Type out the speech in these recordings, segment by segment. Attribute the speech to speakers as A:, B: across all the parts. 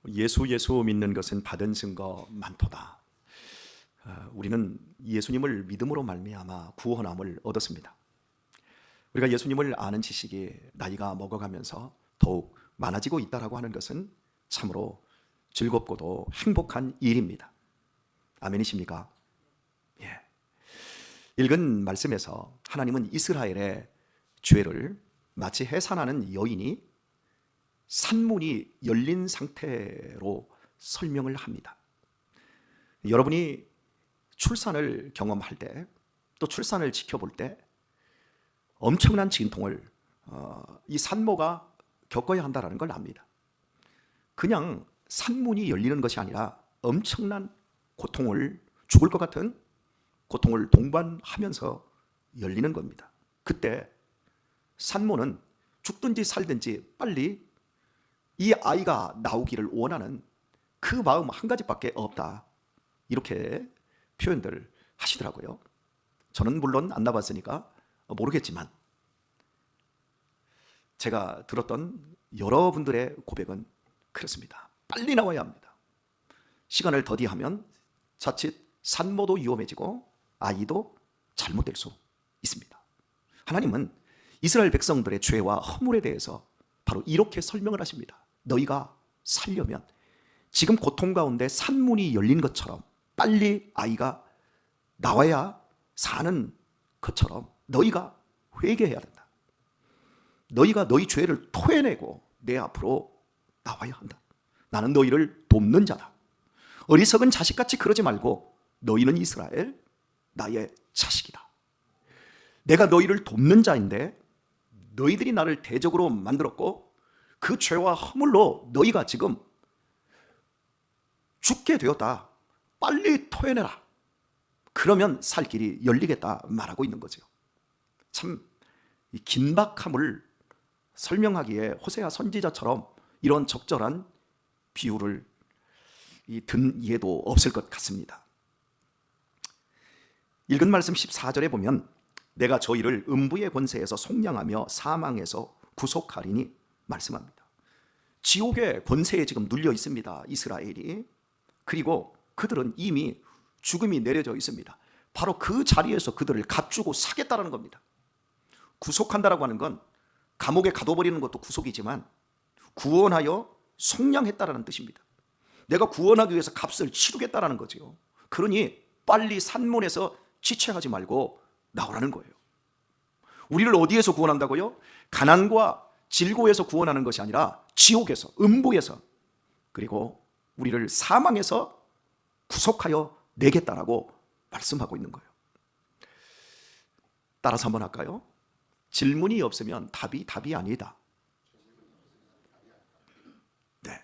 A: 예수 믿는 것은 받은 증거 많도다. 우리는 예수님을 믿음으로 말미암아 구원함을 얻었습니다. 우리가 예수님을 아는 지식이 나이가 먹어가면서 더욱 많아지고 있다라고 하는 것은 참으로 즐겁고도 행복한 일입니다. 아멘이십니까? 예. 읽은 말씀에서 하나님은 이스라엘의 죄를 마치 해산하는 여인이 산문이 열린 상태로 설명을 합니다. 여러분이 출산을 경험할 때, 또 출산을 지켜볼 때 엄청난 진통을 이 산모가 겪어야 한다는 걸 압니다. 그냥 산문이 열리는 것이 아니라 엄청난 고통을, 죽을 것 같은 고통을 동반하면서 열리는 겁니다. 그때 산모는 죽든지 살든지 빨리 이 아이가 나오기를 원하는 그 마음 한 가지밖에 없다, 이렇게 표현들 하시더라고요. 저는 물론 안 나봤으니까 모르겠지만 제가 들었던 여러분들의 고백은 그렇습니다. 빨리 나와야 합니다. 시간을 더디하면 자칫 산모도 위험해지고 아이도 잘못될 수 있습니다. 하나님은 이스라엘 백성들의 죄와 허물에 대해서 바로 이렇게 설명을 하십니다. 너희가 살려면 지금 고통 가운데 산문이 열린 것처럼 빨리 아이가 나와야 사는 것처럼 너희가 회개해야 된다. 너희가 너희 죄를 토해내고 내 앞으로 나와야 한다. 나는 너희를 돕는 자다. 어리석은 자식같이 그러지 말고 너희는 이스라엘 나의 자식이다. 내가 너희를 돕는 자인데 너희들이 나를 대적으로 만들었고 그 죄와 허물로 너희가 지금 죽게 되었다. 빨리 토해내라. 그러면 살 길이 열리겠다 말하고 있는 거죠. 참 이 긴박함을 설명하기에 호세아 선지자처럼 이런 적절한 비유를 든 예도 없을 것 같습니다. 읽은 말씀 14절에 보면 내가 저희를 음부의 권세에서 속량하며 사망에서 구속하리니 말씀합니다. 지옥의 권세에 지금 눌려 있습니다, 이스라엘이. 그리고 그들은 이미 죽음이 내려져 있습니다. 바로 그 자리에서 그들을 값주고 사겠다라는 겁니다. 구속한다라고 하는 건 감옥에 가둬버리는 것도 구속이지만 구원하여 속량했다라는 뜻입니다. 내가 구원하기 위해서 값을 치르겠다라는 거죠. 그러니 빨리 산문에서 지체하지 말고 나오라는 거예요. 우리를 어디에서 구원한다고요? 가난과 질고에서 구원하는 것이 아니라 지옥에서, 음부에서, 그리고 우리를 사망에서 구속하여 내겠다라고 말씀하고 있는 거예요. 따라서 한번 할까요? 질문이 없으면 답이 아니다. 네.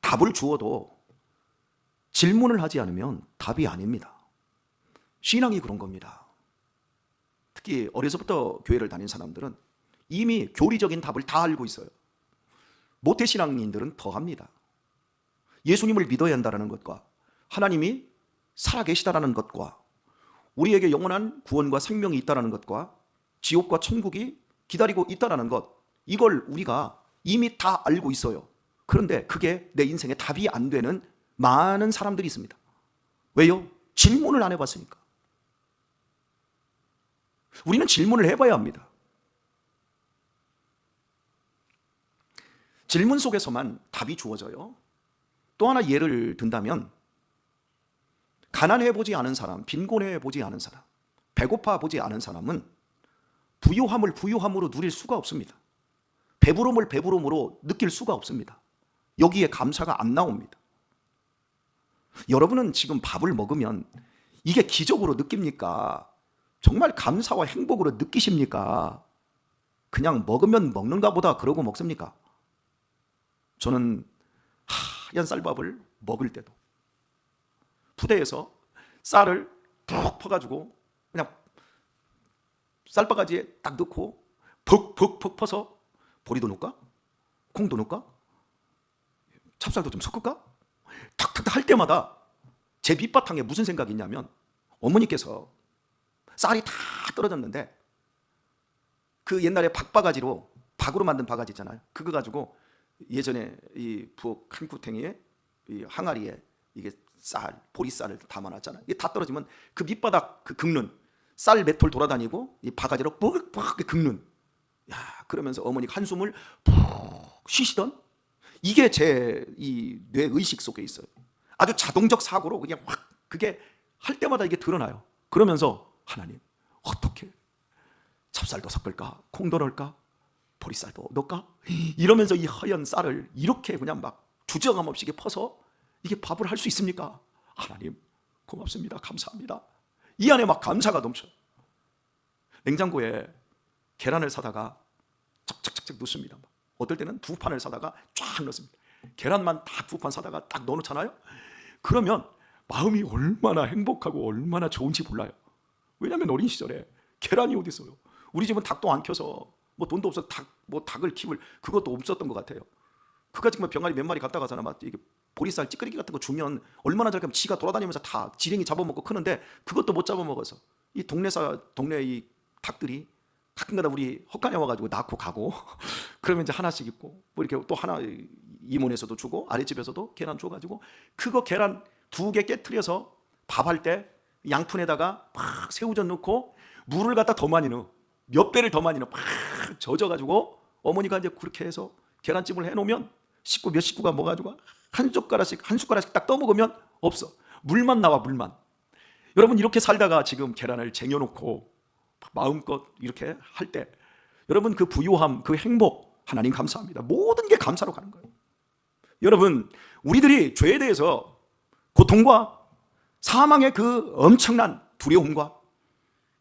A: 답을 주어도 질문을 하지 않으면 답이 아닙니다. 신앙이 그런 겁니다. 특히 어려서부터 교회를 다닌 사람들은 이미 교리적인 답을 다 알고 있어요. 모태신앙인들은 더합니다. 예수님을 믿어야 한다는 것과 하나님이 살아계시다라는 것과 우리에게 영원한 구원과 생명이 있다는 것과 지옥과 천국이 기다리고 있다는 것, 이걸 우리가 이미 다 알고 있어요. 그런데 그게 내 인생에 답이 안 되는 많은 사람들이 있습니다. 왜요? 질문을 안 해봤으니까. 우리는 질문을 해봐야 합니다. 질문 속에서만 답이 주어져요. 또 하나 예를 든다면 가난해 보지 않은 사람, 빈곤해 보지 않은 사람, 배고파 보지 않은 사람은 부유함을 부유함으로 누릴 수가 없습니다. 배부름을 배부름으로 느낄 수가 없습니다. 여기에 감사가 안 나옵니다. 여러분은 지금 밥을 먹으면 이게 기적으로 느낍니까? 정말 감사와 행복으로 느끼십니까? 그냥 먹으면 먹는가 보다 그러고 먹습니까? 저는 하얀 쌀밥을 먹을 때도 부대에서 쌀을 푹 퍼가지고 그냥 쌀바가지에 딱 넣고 푹푹푹 퍼서 보리도 넣을까? 콩도 넣을까? 찹쌀도 좀 섞을까? 탁탁탁 할 때마다 제 밑바탕에 무슨 생각이 있냐면 어머니께서 쌀이 다 떨어졌는데 그 옛날에 박바가지로 박으로 만든 바가지 있잖아요. 그거 가지고 예전에 이 부엌 한구탱이에 이 항아리에 이게 보리쌀을 담아놨잖아요. 이게 다 떨어지면 그 밑바닥 그 긁는 쌀 맷돌 돌아다니고 이 바가지로 뻑뻑 긁는. 야, 그러면서 어머니가 한숨을 푹 쉬시던, 이게 제 이 뇌 의식 속에 있어요. 아주 자동적 사고로 그냥 확 그게 할 때마다 이게 드러나요. 그러면서 하나님, 어떻게 찹쌀도 섞을까? 콩도 넣을까? 보리쌀도 넣을까? 이러면서 이 허연 쌀을 이렇게 그냥 막 주저감 없이 이게 퍼서 이게 밥을 할 수 있습니까? 하나님 고맙습니다. 감사합니다. 이 안에 막 감사가 넘쳐요. 냉장고에 계란을 사다가 착착착착 넣습니다. 어떨 때는 2판을 사다가 쫙 넣습니다. 계란만 딱 2판 사다가 딱 넣어놓잖아요. 그러면 마음이 얼마나 행복하고 얼마나 좋은지 몰라요. 왜냐하면 어린 시절에 계란이 어디 있어요. 우리 집은 닭도 안 켜서 뭐 돈도 없어서 닭을 키울 그것도 없었던 것 같아요. 그까짓 병아리 몇 마리 갖다 가서나 막 이게 보리쌀 찌끄레기 같은 거 주면 얼마나 잘 크면 지가 돌아다니면서 다 지렁이 잡아먹고 크는데, 그것도 못 잡아먹어서 이 동네 이 닭들이 가끔가다 우리 헛간에 와가지고 낳고 가고 그러면 이제 하나씩 있고 뭐 이렇게 또 하나 이모네서도 주고 아랫집에서도 계란 줘가지고 그거 계란 2개 깨트려서 밥할 때 양푼에다가 막 새우젓 넣고 물을 갖다 더 많이 넣어, 몇 배를 더 많이 넣어, 막 젖어가지고 어머니가 이제 그렇게 해서 계란찜을 해놓으면 몇 식구가 먹어가지고 한 숟가락씩 딱 떠먹으면 없어. 물만 나와, 물만. 여러분 이렇게 살다가 지금 계란을 쟁여놓고 마음껏 이렇게 할 때 여러분 그 부유함, 그 행복, 하나님 감사합니다. 모든 게 감사로 가는 거예요. 여러분 우리들이 죄에 대해서 고통과 사망의 그 엄청난 두려움과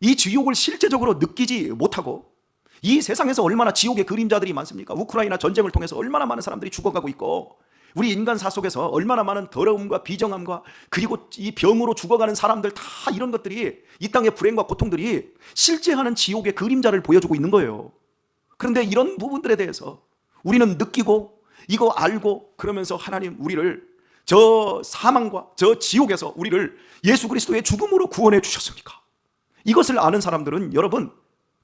A: 이 지옥을 실제적으로 느끼지 못하고 이 세상에서 얼마나 지옥의 그림자들이 많습니까? 우크라이나 전쟁을 통해서 얼마나 많은 사람들이 죽어가고 있고 우리 인간사 속에서 얼마나 많은 더러움과 비정함과 그리고 이 병으로 죽어가는 사람들, 다 이런 것들이 이 땅의 불행과 고통들이 실제하는 지옥의 그림자를 보여주고 있는 거예요. 그런데 이런 부분들에 대해서 우리는 느끼고 이거 알고 그러면서 하나님 우리를 저 사망과 저 지옥에서 우리를 예수 그리스도의 죽음으로 구원해 주셨습니까? 이것을 아는 사람들은 여러분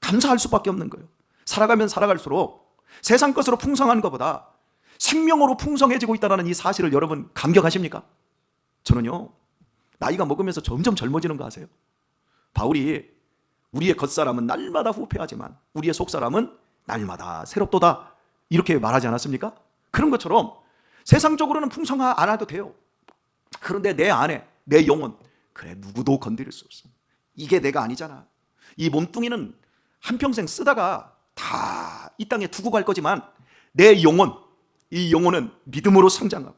A: 감사할 수밖에 없는 거예요. 살아가면 살아갈수록 세상 것으로 풍성한 것보다 생명으로 풍성해지고 있다는 이 사실을 여러분 감격하십니까? 저는요, 나이가 먹으면서 점점 젊어지는 거 아세요? 바울이 우리의 겉사람은 날마다 후패하지만 우리의 속사람은 날마다 새롭도다, 이렇게 말하지 않았습니까? 그런 것처럼 세상적으로는 풍성 안 해도 돼요. 그런데 내 안에 내 영혼, 그래 누구도 건드릴 수 없어. 이게 내가 아니잖아. 이 몸뚱이는 한평생 쓰다가 다 이 땅에 두고 갈 거지만 내 영혼, 이 영혼은 믿음으로 성장하고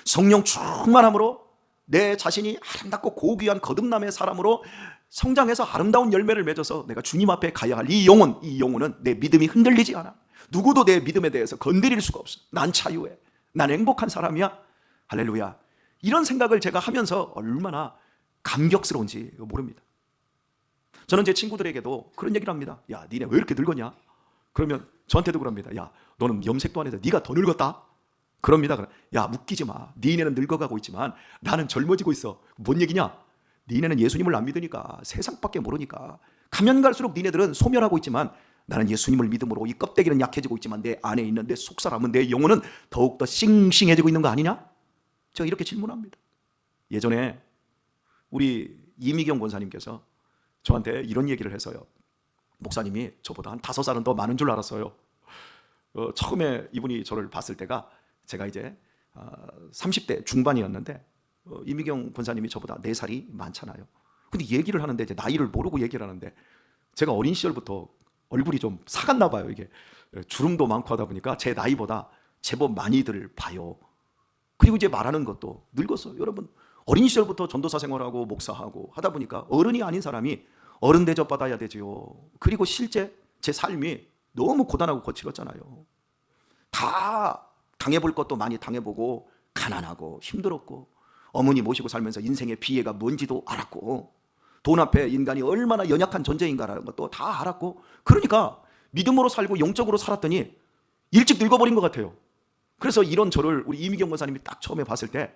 A: 성령 충만함으로 내 자신이 아름답고 고귀한 거듭남의 사람으로 성장해서 아름다운 열매를 맺어서 내가 주님 앞에 가야 할 이 영혼은 내 믿음이 흔들리지 않아. 누구도 내 믿음에 대해서 건드릴 수가 없어. 난 자유해. 난 행복한 사람이야. 할렐루야. 이런 생각을 제가 하면서 얼마나 감격스러운지 모릅니다. 저는 제 친구들에게도 그런 얘기를 합니다. 야, 니네 왜 이렇게 늙었냐? 그러면 저한테도 그럽니다. 야, 너는 염색도 안 해서 네가 더 늙었다? 그럽니다. 야, 웃기지 마. 니네는 늙어가고 있지만 나는 젊어지고 있어. 뭔 얘기냐? 니네는 예수님을 안 믿으니까, 세상밖에 모르니까. 가면 갈수록 니네들은 소멸하고 있지만 나는 예수님을 믿음으로 이 껍데기는 약해지고 있지만 내 안에 있는 내 속사람은, 내 영혼은 더욱더 싱싱해지고 있는 거 아니냐? 제가 이렇게 질문합니다. 예전에 우리 이미경 권사님께서 저한테 이런 얘기를 해서요. 목사님이 저보다 한 5살은 더 많은 줄 알았어요. 처음에 이분이 저를 봤을 때가 제가 이제 30대 중반이었는데 이미경 권사님이 저보다 4살이 많잖아요. 근데 얘기를 하는데 이제 나이를 모르고 얘기를 하는데 제가 어린 시절부터 얼굴이 좀 사갔나 봐요. 이게 주름도 많고 하다 보니까 제 나이보다 제법 많이들 봐요. 그리고 이제 말하는 것도 늙었어요. 여러분 어린 시절부터 전도사 생활하고 목사하고 하다 보니까 어른이 아닌 사람이 어른 대접 받아야 되지요. 그리고 실제 제 삶이 너무 고단하고 거칠었잖아요. 다 당해볼 것도 많이 당해보고 가난하고 힘들었고 어머니 모시고 살면서 인생의 비애가 뭔지도 알았고 돈 앞에 인간이 얼마나 연약한 존재인가라는 것도 다 알았고, 그러니까 믿음으로 살고 영적으로 살았더니 일찍 늙어버린 것 같아요. 그래서 이런 저를 우리 이미경 권사님이 딱 처음에 봤을 때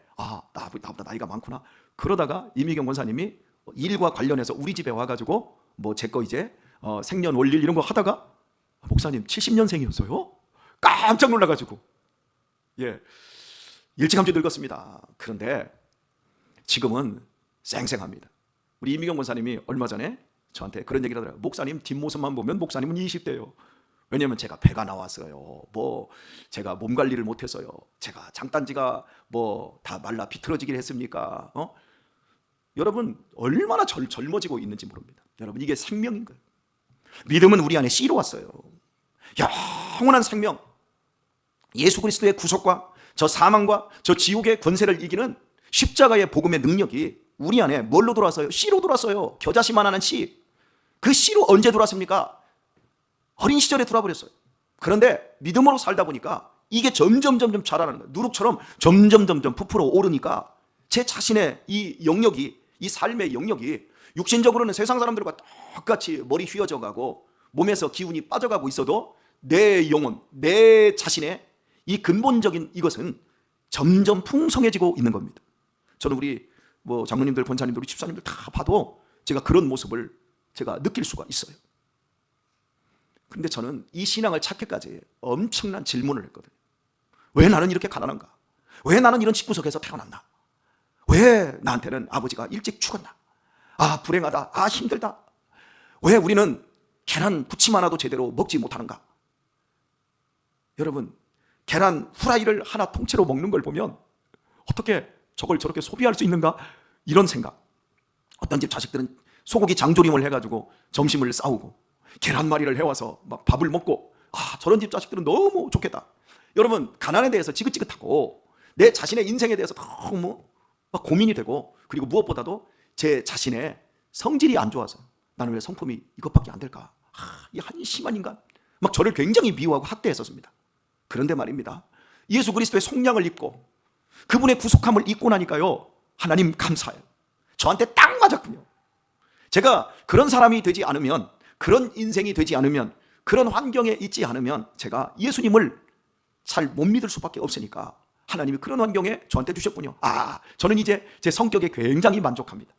A: 나보다 나이가 많구나. 그러다가 이미경 권사님이 일과 관련해서 우리 집에 와가지고 뭐 제 거 이제 생년 월일 이런 거 하다가 목사님 70년생이었어요? 깜짝 놀라가지고 예, 일찌감치 늙었습니다. 그런데 지금은 쌩쌩합니다. 우리 이미경 권사님이 얼마 전에 저한테 그런 얘기를 하더라고요. 목사님 뒷모습만 보면 목사님은 20대예요. 왜냐면 제가 배가 나왔어요. 뭐 제가 몸 관리를 못해서요. 제가 장단지가 뭐 다 말라 비틀어지긴 했습니까? 여러분 얼마나 젊어지고 있는지 모릅니다. 여러분 이게 생명인 거예요. 믿음은 우리 안에 씨로 왔어요. 영원한 생명, 예수 그리스도의 구속과 저 사망과 저 지옥의 권세를 이기는 십자가의 복음의 능력이 우리 안에 뭘로 들어왔어요? 씨로 들어왔어요. 겨자씨만 하는 씨. 그 씨로 언제 들어왔습니까? 어린 시절에 들어와버렸어요. 그런데 믿음으로 살다 보니까 이게 점점 자라나는 거예요. 누룩처럼 점점 부풀어 오르니까 제 자신의 이 영역이, 이 삶의 영역이 육신적으로는 세상 사람들과 똑같이 머리 휘어져 가고 몸에서 기운이 빠져가고 있어도 내 영혼, 내 자신의 이 근본적인 이것은 점점 풍성해지고 있는 겁니다. 저는 우리 뭐 장로님들, 권사님들, 우리 집사님들 다 봐도 제가 그런 모습을 제가 느낄 수가 있어요. 근데 저는 이 신앙을 찾기까지 엄청난 질문을 했거든요. 왜 나는 이렇게 가난한가? 왜 나는 이런 집구석에서 태어났나? 왜 나한테는 아버지가 일찍 죽었나? 아, 불행하다. 아, 힘들다. 왜 우리는 계란 부침 하나도 제대로 먹지 못하는가? 여러분, 계란 후라이를 하나 통째로 먹는 걸 보면 어떻게 저걸 저렇게 소비할 수 있는가? 이런 생각. 어떤 집 자식들은 소고기 장조림을 해가지고 점심을 싸우고 계란말이를 해와서 막 밥을 먹고, 아, 저런 집 자식들은 너무 좋겠다. 여러분, 가난에 대해서 지긋지긋하고 내 자신의 인생에 대해서 너무 막 고민이 되고, 그리고 무엇보다도 제 자신의 성질이 안 좋아서 나는 왜 성품이 이것밖에 안 될까? 이 한심한 인간. 막 저를 굉장히 미워하고 학대했었습니다. 그런데 말입니다, 예수 그리스도의 속량을 입고 그분의 구속함을 입고 나니까요, 하나님 감사해요. 저한테 딱 맞았군요. 제가 그런 사람이 되지 않으면, 그런 인생이 되지 않으면, 그런 환경에 있지 않으면 제가 예수님을 잘 못 믿을 수밖에 없으니까 하나님이 그런 환경에 저한테 주셨군요. 아, 저는 이제 제 성격에 굉장히 만족합니다.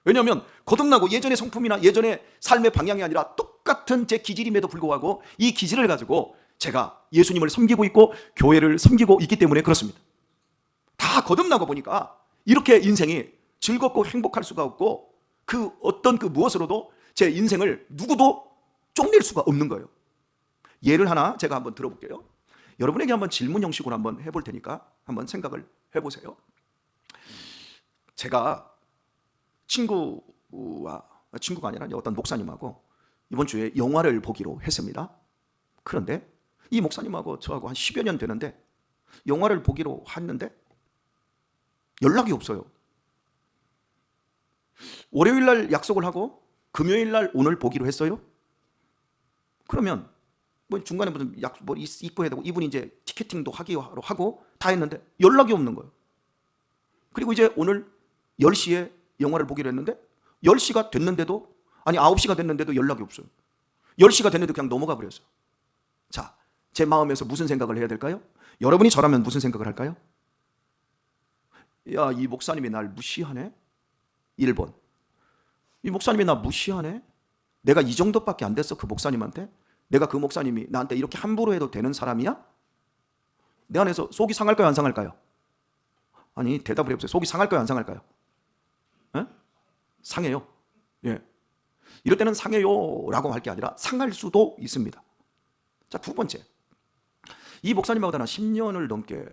A: 왜냐하면 거듭나고 예전의 성품이나 예전의 삶의 방향이 아니라 똑같은 제 기질임에도 불구하고 이 기질을 가지고 제가 예수님을 섬기고 있고 교회를 섬기고 있기 때문에 그렇습니다. 다 거듭나고 보니까 이렇게 인생이 즐겁고 행복할 수가 없고, 그 어떤 그 무엇으로도 제 인생을 누구도 쪽낼 수가 없는 거예요. 예를 하나 제가 한번 들어볼게요. 여러분에게 한번 질문 형식으로 한번 해볼 테니까 한번 생각을 해보세요. 제가 친구가 아니라 어떤 목사님하고 이번 주에 영화를 보기로 했습니다. 그런데 이 목사님하고 저하고 한 10여 년 되는데 영화를 보기로 했는데 연락이 없어요. 월요일 날 약속을 하고 금요일 날 오늘 보기로 했어요. 그러면 뭐 중간에 무슨 뭐 있고 해야 되고, 이분이 이제 티켓팅도 하고 다 했는데 연락이 없는 거예요. 그리고 이제 오늘 10시에 영화를 보기로 했는데 10시가 됐는데도, 아니 9시가 됐는데도 연락이 없어요. 10시가 됐는데 그냥 넘어가 버렸어요. 자, 제 마음에서 무슨 생각을 해야 될까요? 여러분이 저라면 무슨 생각을 할까요? 야, 이 목사님이 날 무시하네? 1번. 이 목사님이 나 무시하네? 내가 이 정도밖에 안 됐어, 그 목사님한테? 내가 그 목사님이 나한테 이렇게 함부로 해도 되는 사람이야? 내 안에서 속이 상할까요, 안 상할까요? 아니, 대답을 해보세요. 속이 상할까요, 안 상할까요? 에? 상해요. 예. 이럴 때는 상해요라고 할 게 아니라 상할 수도 있습니다. 자, 두 번째. 이 목사님하고 나 10년을 넘게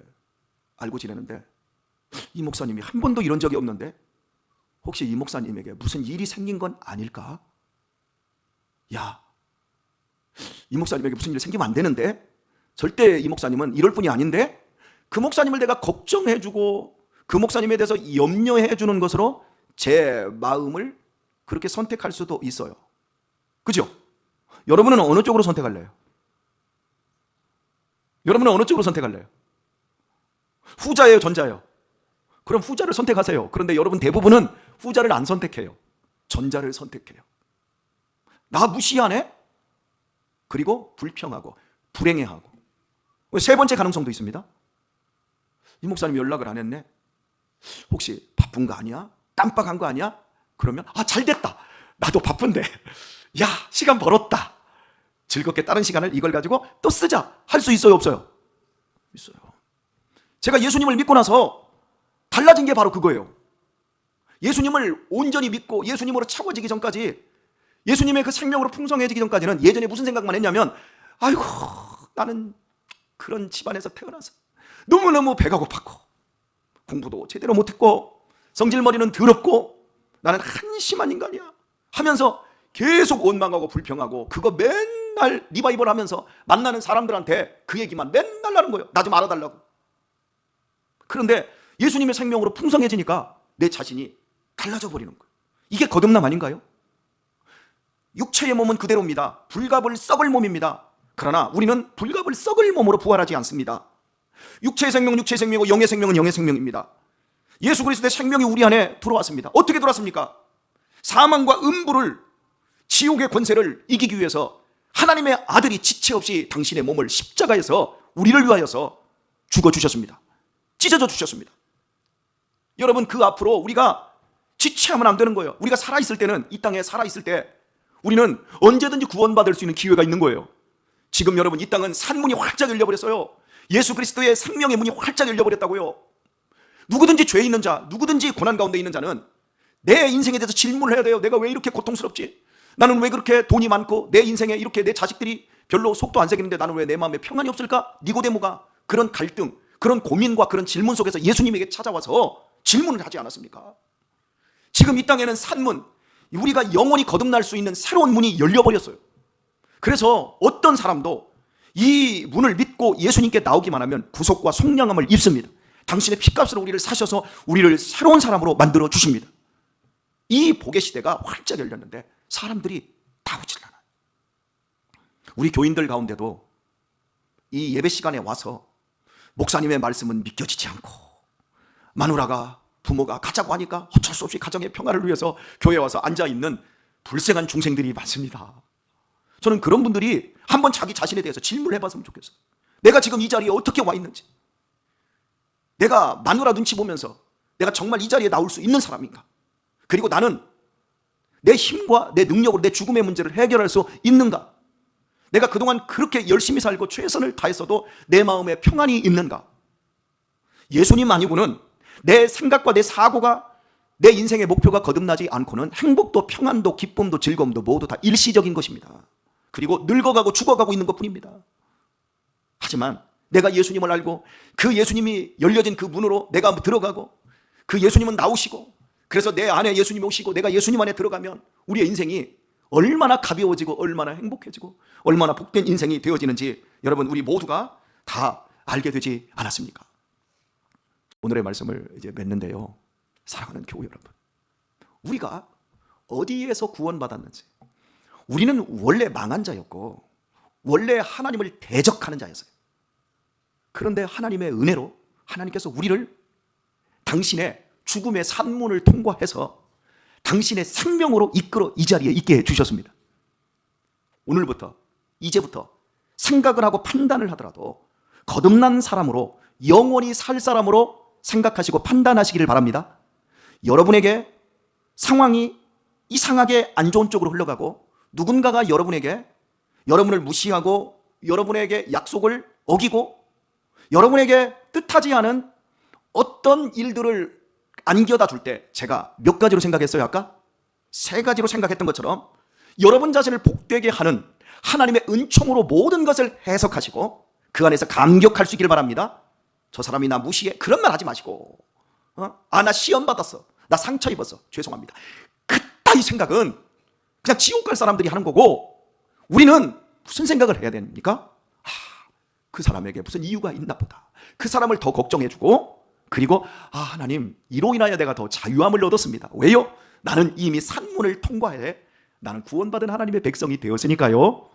A: 알고 지내는데 이 목사님이 한 번도 이런 적이 없는데 혹시 이 목사님에게 무슨 일이 생긴 건 아닐까? 야, 이 목사님에게 무슨 일이 생기면 안 되는데? 절대 이 목사님은 이럴 분이 아닌데? 그 목사님을 내가 걱정해주고 그 목사님에 대해서 염려해주는 것으로 제 마음을 그렇게 선택할 수도 있어요. 그죠? 여러분은 어느 쪽으로 선택할래요? 여러분은 어느 쪽으로 선택할래요? 후자예요, 전자예요? 그럼 후자를 선택하세요. 그런데 여러분 대부분은 후자를 안 선택해요. 전자를 선택해요. 나 무시하네? 그리고 불평하고 불행해하고. 세 번째 가능성도 있습니다. 이 목사님 연락을 안 했네? 혹시 바쁜 거 아니야? 깜빡한 거 아니야? 그러면 잘 됐다. 나도 바쁜데. 야, 시간 벌었다. 즐겁게 다른 시간을 이걸 가지고 또 쓰자. 할 수 있어요, 없어요? 있어요. 제가 예수님을 믿고 나서 달라진 게 바로 그거예요. 예수님을 온전히 믿고 예수님으로 차워지기 전까지, 예수님의 그 생명으로 풍성해지기 전까지는 예전에 무슨 생각만 했냐면, 아이고 나는 그런 집안에서 태어나서 너무너무 배가 고팠고 공부도 제대로 못했고 성질머리는 더럽고 나는 한심한 인간이야 하면서 계속 원망하고 불평하고, 그거 맨날 리바이벌 하면서 만나는 사람들한테 그 얘기만 맨날 하는 거예요. 나 좀 알아달라고. 그런데 예수님의 생명으로 풍성해지니까 내 자신이 달라져 버리는 거예요. 이게 거듭남 아닌가요? 육체의 몸은 그대로입니다. 불갑을 썩을 몸입니다. 그러나 우리는 불갑을 썩을 몸으로 부활하지 않습니다. 육체의 생명은 육체의 생명이고 영의 생명은 영의 생명입니다. 예수 그리스도의 생명이 우리 안에 들어왔습니다. 어떻게 들어왔습니까? 사망과 음부를, 지옥의 권세를 이기기 위해서 하나님의 아들이 지체 없이 당신의 몸을 십자가에서 우리를 위하여서 죽어주셨습니다. 찢어져 주셨습니다. 여러분, 그 앞으로 우리가 지체하면 안 되는 거예요. 우리가 살아있을 때는, 이 땅에 살아있을 때 우리는 언제든지 구원받을 수 있는 기회가 있는 거예요. 지금 여러분, 이 땅은 산문이 활짝 열려버렸어요. 예수 그리스도의 생명의 문이 활짝 열려버렸다고요. 누구든지 죄 있는 자, 누구든지 고난 가운데 있는 자는 내 인생에 대해서 질문을 해야 돼요. 내가 왜 이렇게 고통스럽지? 나는 왜 그렇게 돈이 많고 내 인생에 이렇게 내 자식들이 별로 속도 안 새기는데 나는 왜 내 마음에 평안이 없을까? 니고데모가 그런 갈등, 그런 고민과 그런 질문 속에서 예수님에게 찾아와서 질문을 하지 않았습니까? 지금 이 땅에는 산문, 우리가 영원히 거듭날 수 있는 새로운 문이 열려버렸어요. 그래서 어떤 사람도 이 문을 믿고 예수님께 나오기만 하면 구속과 속량함을 입습니다. 당신의 피값으로 우리를 사셔서 우리를 새로운 사람으로 만들어 주십니다. 이 복의 시대가 활짝 열렸는데 사람들이 다 오질 않아요. 우리 교인들 가운데도 이 예배 시간에 와서 목사님의 말씀은 믿겨지지 않고, 마누라가, 부모가 가자고 하니까 어쩔 수 없이 가정의 평화를 위해서 교회에 와서 앉아있는 불쌍한 중생들이 많습니다. 저는 그런 분들이 한번 자기 자신에 대해서 질문을 해봤으면 좋겠어요. 내가 지금 이 자리에 어떻게 와 있는지, 내가 마누라 눈치 보면서 내가 정말 이 자리에 나올 수 있는 사람인가? 그리고 나는 내 힘과 내 능력으로 내 죽음의 문제를 해결할 수 있는가? 내가 그동안 그렇게 열심히 살고 최선을 다했어도 내 마음에 평안이 있는가? 예수님 아니고는 내 생각과 내 사고가, 내 인생의 목표가 거듭나지 않고는 행복도 평안도 기쁨도 즐거움도 모두 다 일시적인 것입니다. 그리고 늙어가고 죽어가고 있는 것뿐입니다. 하지만 내가 예수님을 알고 그 예수님이 열려진 그 문으로 내가 들어가고 그 예수님은 나오시고, 그래서 내 안에 예수님이 오시고 내가 예수님 안에 들어가면 우리의 인생이 얼마나 가벼워지고 얼마나 행복해지고 얼마나 복된 인생이 되어지는지 여러분, 우리 모두가 다 알게 되지 않았습니까? 오늘의 말씀을 이제 맺는데요, 사랑하는 교회 여러분, 우리가 어디에서 구원받았는지, 우리는 원래 망한 자였고 원래 하나님을 대적하는 자였어요. 그런데 하나님의 은혜로 하나님께서 우리를 당신의 죽음의 산문을 통과해서 당신의 생명으로 이끌어 이 자리에 있게 해주셨습니다. 오늘부터, 이제부터 생각을 하고 판단을 하더라도 거듭난 사람으로, 영원히 살 사람으로 생각하시고 판단하시기를 바랍니다. 여러분에게 상황이 이상하게 안 좋은 쪽으로 흘러가고 누군가가 여러분을 무시하고 여러분에게 약속을 어기고 여러분에게 뜻하지 않은 어떤 일들을 안겨다 줄 때, 제가 몇 가지로 생각했어요? 아까 3가지로 생각했던 것처럼 여러분 자신을 복되게 하는 하나님의 은총으로 모든 것을 해석하시고 그 안에서 감격할 수 있기를 바랍니다. 저 사람이 나 무시해, 그런 말 하지 마시고, 나 시험 받았어, 나 상처 입었어, 죄송합니다, 그따위 생각은 그냥 지옥 갈 사람들이 하는 거고, 우리는 무슨 생각을 해야 됩니까? 그 사람에게 무슨 이유가 있나 보다, 그 사람을 더 걱정해주고, 그리고 하나님, 이로 인하여 내가 더 자유함을 얻었습니다. 왜요? 나는 이미 산문을 통과해 나는 구원받은 하나님의 백성이 되었으니까요.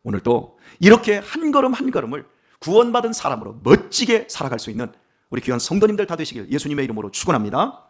A: 오늘도 이렇게 한 걸음 한 걸음을 구원받은 사람으로 멋지게 살아갈 수 있는 우리 귀한 성도님들 다 되시길 예수님의 이름으로 축원합니다.